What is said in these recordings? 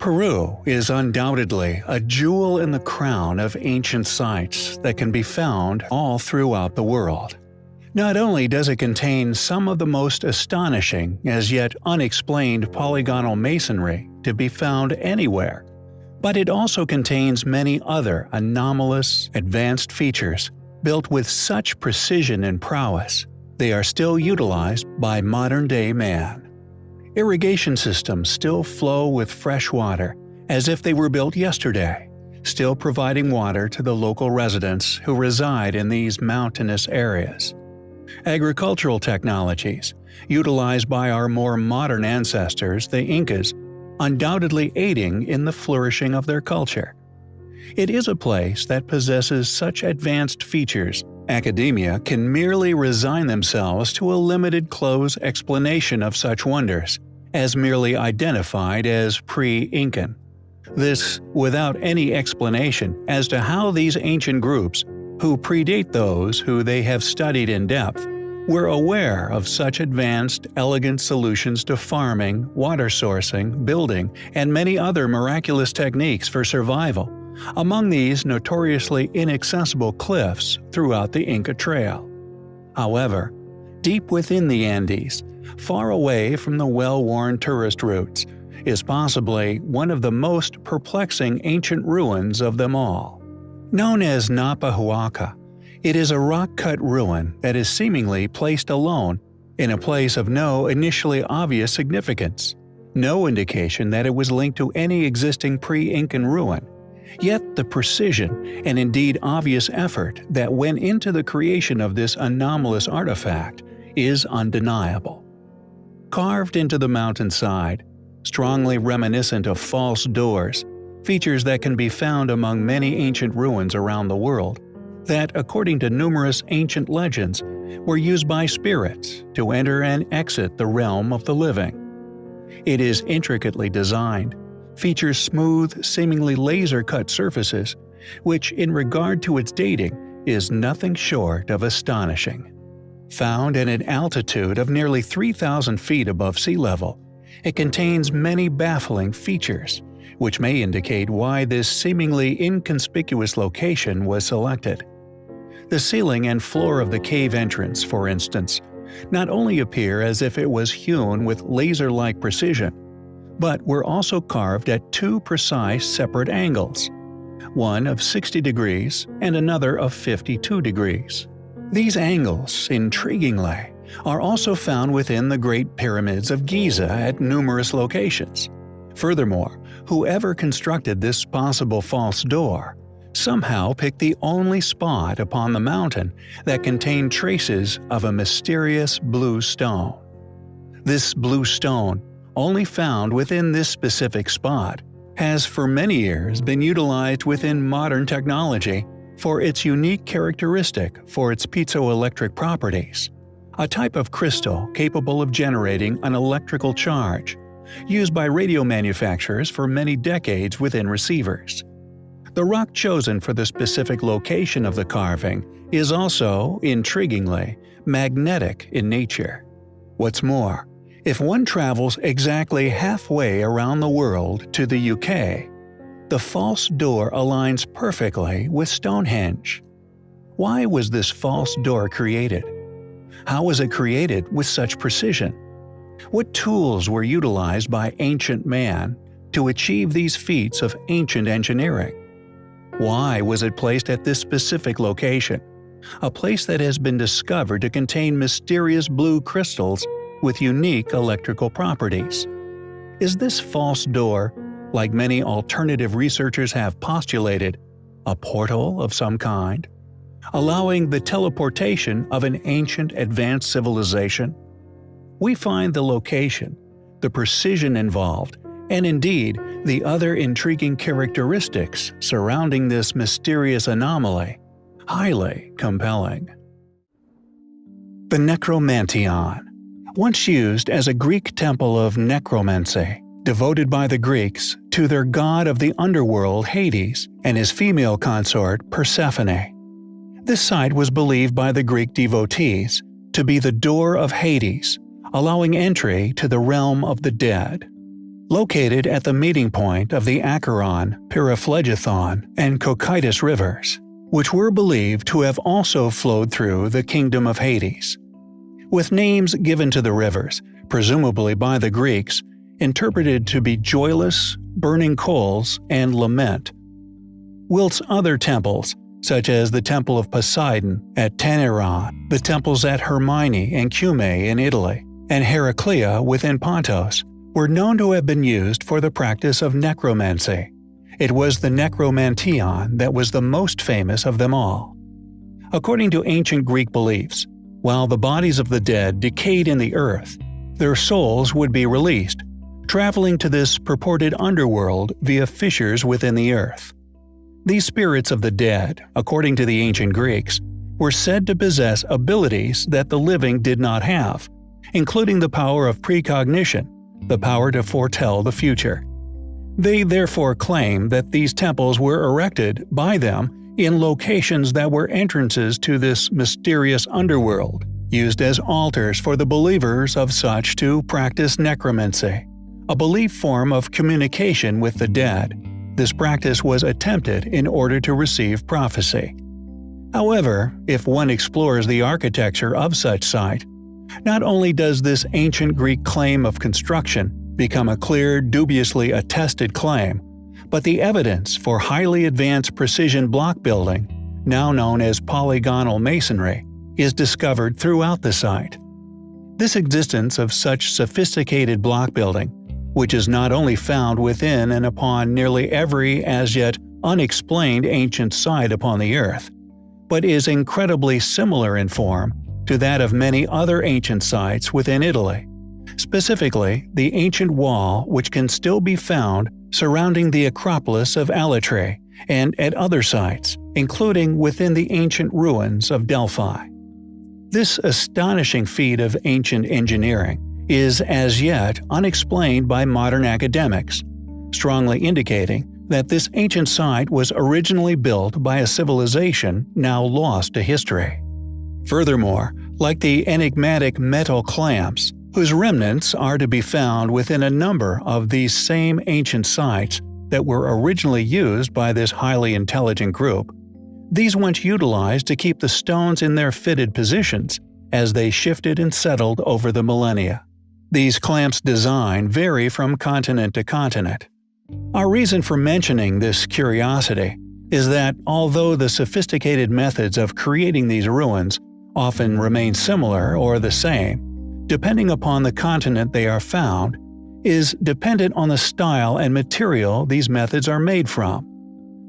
Peru is undoubtedly a jewel in the crown of ancient sites that can be found all throughout the world. Not only does it contain some of the most astonishing, as yet unexplained polygonal masonry to be found anywhere, but it also contains many other anomalous, advanced features built with such precision and prowess, they are still utilized by modern-day man. Irrigation systems still flow with fresh water as if they were built yesterday, still providing water to the local residents who reside in these mountainous areas. Agricultural technologies, utilized by our more modern ancestors, the Incas, undoubtedly aiding in the flourishing of their culture. It is a place that possesses such advanced features, academia can merely resign themselves to a limited close explanation of such wonders, as merely identified as pre-Incan. This without any explanation as to how these ancient groups, who predate those who they have studied in depth, were aware of such advanced, elegant solutions to farming, water sourcing, building, and many other miraculous techniques for survival, among these notoriously inaccessible cliffs throughout the Inca Trail. However, deep within the Andes, far away from the well-worn tourist routes, is possibly one of the most perplexing ancient ruins of them all. Known as Napahuaca, it is a rock-cut ruin that is seemingly placed alone in a place of no initially obvious significance, no indication that it was linked to any existing pre-Incan ruin. Yet the precision and indeed obvious effort that went into the creation of this anomalous artifact is undeniable. Carved into the mountainside, strongly reminiscent of false doors, features that can be found among many ancient ruins around the world, that, according to numerous ancient legends, were used by spirits to enter and exit the realm of the living. It is intricately designed, features smooth, seemingly laser-cut surfaces, which, in regard to its dating, is nothing short of astonishing. Found at an altitude of nearly 3,000 feet above sea level, it contains many baffling features, which may indicate why this seemingly inconspicuous location was selected. The ceiling and floor of the cave entrance, for instance, not only appear as if it was hewn with laser-like precision, but were also carved at two precise separate angles, one of 60 degrees and another of 52 degrees. These angles, intriguingly, are also found within the Great Pyramids of Giza at numerous locations. Furthermore, whoever constructed this possible false door somehow picked the only spot upon the mountain that contained traces of a mysterious blue stone. This blue stone, only found within this specific spot, has for many years been utilized within modern technology for its unique characteristic for its piezoelectric properties, a type of crystal capable of generating an electrical charge, used by radio manufacturers for many decades within receivers. The rock chosen for the specific location of the carving is also, intriguingly, magnetic in nature. What's more, if one travels exactly halfway around the world to the UK, the false door aligns perfectly with Stonehenge. Why was this false door created? How was it created with such precision? What tools were utilized by ancient man to achieve these feats of ancient engineering? Why was it placed at this specific location, a place that has been discovered to contain mysterious blue crystals with unique electrical properties? Is this false door, like many alternative researchers have postulated, a portal of some kind, allowing the teleportation of an ancient advanced civilization? We find the location, the precision involved, and indeed the other intriguing characteristics surrounding this mysterious anomaly highly compelling. The Necromantion, once used as a Greek temple of necromancy, devoted by the Greeks to their god of the underworld Hades and his female consort Persephone. This site was believed by the Greek devotees to be the door of Hades, allowing entry to the realm of the dead. located at the meeting point of the Acheron, Pyriphlegethon, and Cocytus rivers, which were believed to have also flowed through the kingdom of Hades. With names given to the rivers, presumably by the Greeks, interpreted to be joyless, burning coals, and lament. Whilst other temples, such as the Temple of Poseidon at Taneiron, the temples at Hermione and Cumae in Italy, and Heraclea within Pontus, were known to have been used for the practice of necromancy. It was the Necromantion that was the most famous of them all. According to ancient Greek beliefs, while the bodies of the dead decayed in the earth, their souls would be released, traveling to this purported underworld via fissures within the earth. These spirits of the dead, according to the ancient Greeks, were said to possess abilities that the living did not have, including the power of precognition, the power to foretell the future. They therefore claim that these temples were erected by them in locations that were entrances to this mysterious underworld, used as altars for the believers of such to practice necromancy, a belief form of communication with the dead. This practice was attempted in order to receive prophecy. However, if one explores the architecture of such site, not only does this ancient Greek claim of construction become a clear, dubiously attested claim, but the evidence for highly advanced precision block building, now known as polygonal masonry, is discovered throughout the site. This existence of such sophisticated block building, which is not only found within and upon nearly every as yet unexplained ancient site upon the earth, but is incredibly similar in form to that of many other ancient sites within Italy, specifically the ancient wall which can still be found surrounding the Acropolis of Alatri and at other sites, including within the ancient ruins of Delphi. This astonishing feat of ancient engineering is as yet unexplained by modern academics, strongly indicating that this ancient site was originally built by a civilization now lost to history. Furthermore, like the enigmatic metal clamps, whose remnants are to be found within a number of these same ancient sites that were originally used by this highly intelligent group, these once utilized to keep the stones in their fitted positions as they shifted and settled over the millennia. These clamps' design vary from continent to continent. Our reason for mentioning this curiosity is that although the sophisticated methods of creating these ruins often remain similar or the same, depending upon the continent they are found, is dependent on the style and material these methods are made from.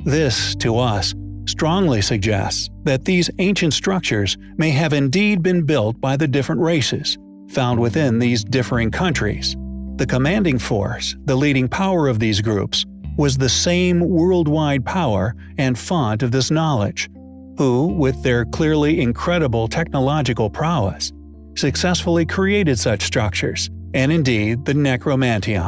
This, to us, strongly suggests that these ancient structures may have indeed been built by the different races found within these differing countries. The commanding force, the leading power of these groups, was the same worldwide power and font of this knowledge, who, with their clearly incredible technological prowess, successfully created such structures, and indeed the Necromantion,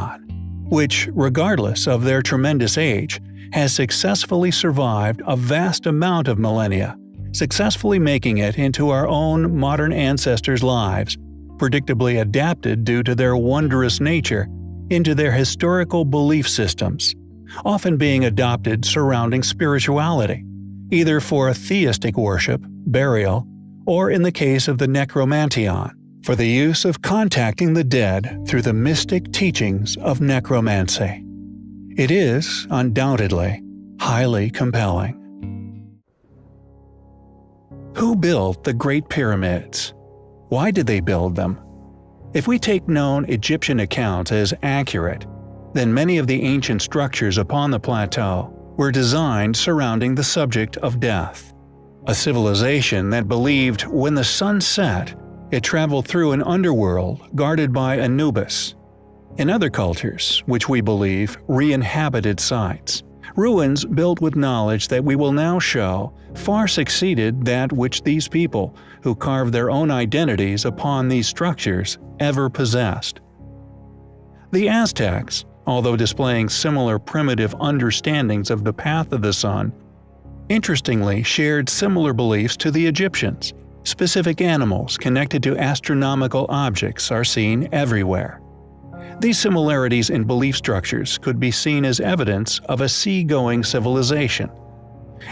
which, regardless of their tremendous age, has successfully survived a vast amount of millennia, successfully making it into our own modern ancestors' lives, predictably adapted due to their wondrous nature into their historical belief systems, often being adopted surrounding spirituality, either for theistic worship, burial, or in the case of the Necromantion, for the use of contacting the dead through the mystic teachings of necromancy. It is, undoubtedly, highly compelling. Who built the Great Pyramids? Why did they build them? If we take known Egyptian accounts as accurate, then many of the ancient structures upon the plateau were designed surrounding the subject of death. A civilization that believed when the sun set, it traveled through an underworld guarded by Anubis. In other cultures, which we believe re-inhabited sites, ruins built with knowledge that we will now show far succeeded that which these people, who carved their own identities upon these structures, ever possessed. The Aztecs, although displaying similar primitive understandings of the path of the sun, interestingly shared similar beliefs to the Egyptians. Specific animals connected to astronomical objects are seen everywhere. These similarities in belief structures could be seen as evidence of a seagoing civilization.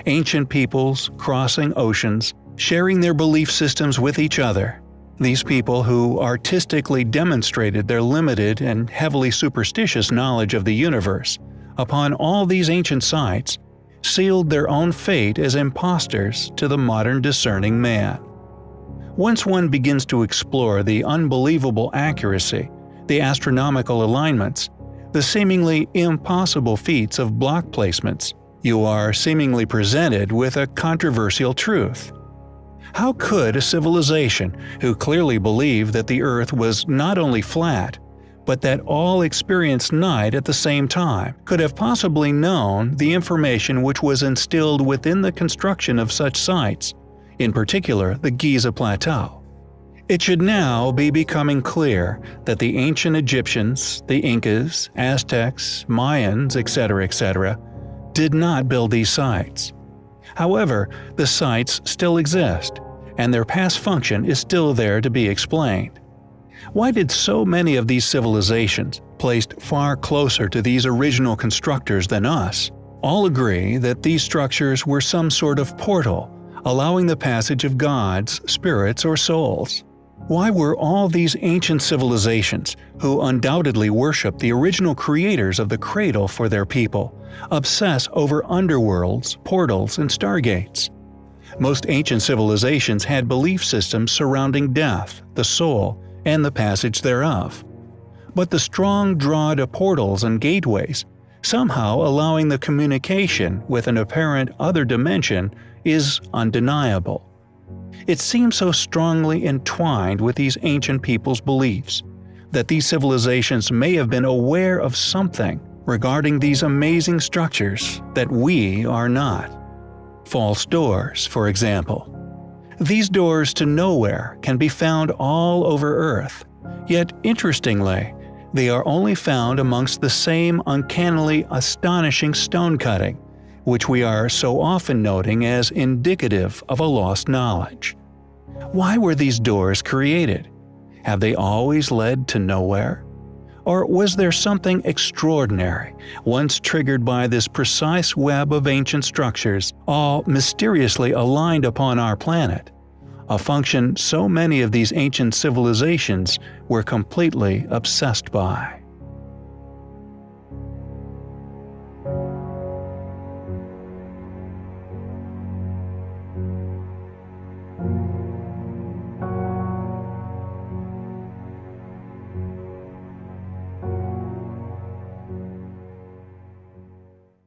Ancient peoples crossing oceans, sharing their belief systems with each other. These people who artistically demonstrated their limited and heavily superstitious knowledge of the universe upon all these ancient sites sealed their own fate as impostors to the modern discerning man. Once one begins to explore the unbelievable accuracy, the astronomical alignments, the seemingly impossible feats of block placements, you are seemingly presented with a controversial truth. How could a civilization who clearly believed that the Earth was not only flat, but that all experienced night at the same time, could have possibly known the information which was instilled within the construction of such sites, in particular the Giza Plateau? It should now be becoming clear that the ancient Egyptians, the Incas, Aztecs, Mayans, etc., did not build these sites. However, the sites still exist, and their past function is still there to be explained. Why did so many of these civilizations, placed far closer to these original constructors than us, all agree that these structures were some sort of portal, allowing the passage of gods, spirits, or souls? Why were all these ancient civilizations, who undoubtedly worshiped the original creators of the cradle for their people, obsess over underworlds, portals, and stargates? Most ancient civilizations had belief systems surrounding death, the soul, and the passage thereof. But the strong draw to portals and gateways, somehow allowing the communication with an apparent other dimension, is undeniable. It seems so strongly entwined with these ancient people's beliefs that these civilizations may have been aware of something regarding these amazing structures that we are not. False doors, for example. These doors to nowhere can be found all over Earth, yet interestingly, they are only found amongst the same uncannily astonishing stone cutting, which we are so often noting as indicative of a lost knowledge. Why were these doors created? Have they always led to nowhere? Or was there something extraordinary, once triggered by this precise web of ancient structures, all mysteriously aligned upon our planet? A function so many of these ancient civilizations were completely obsessed by.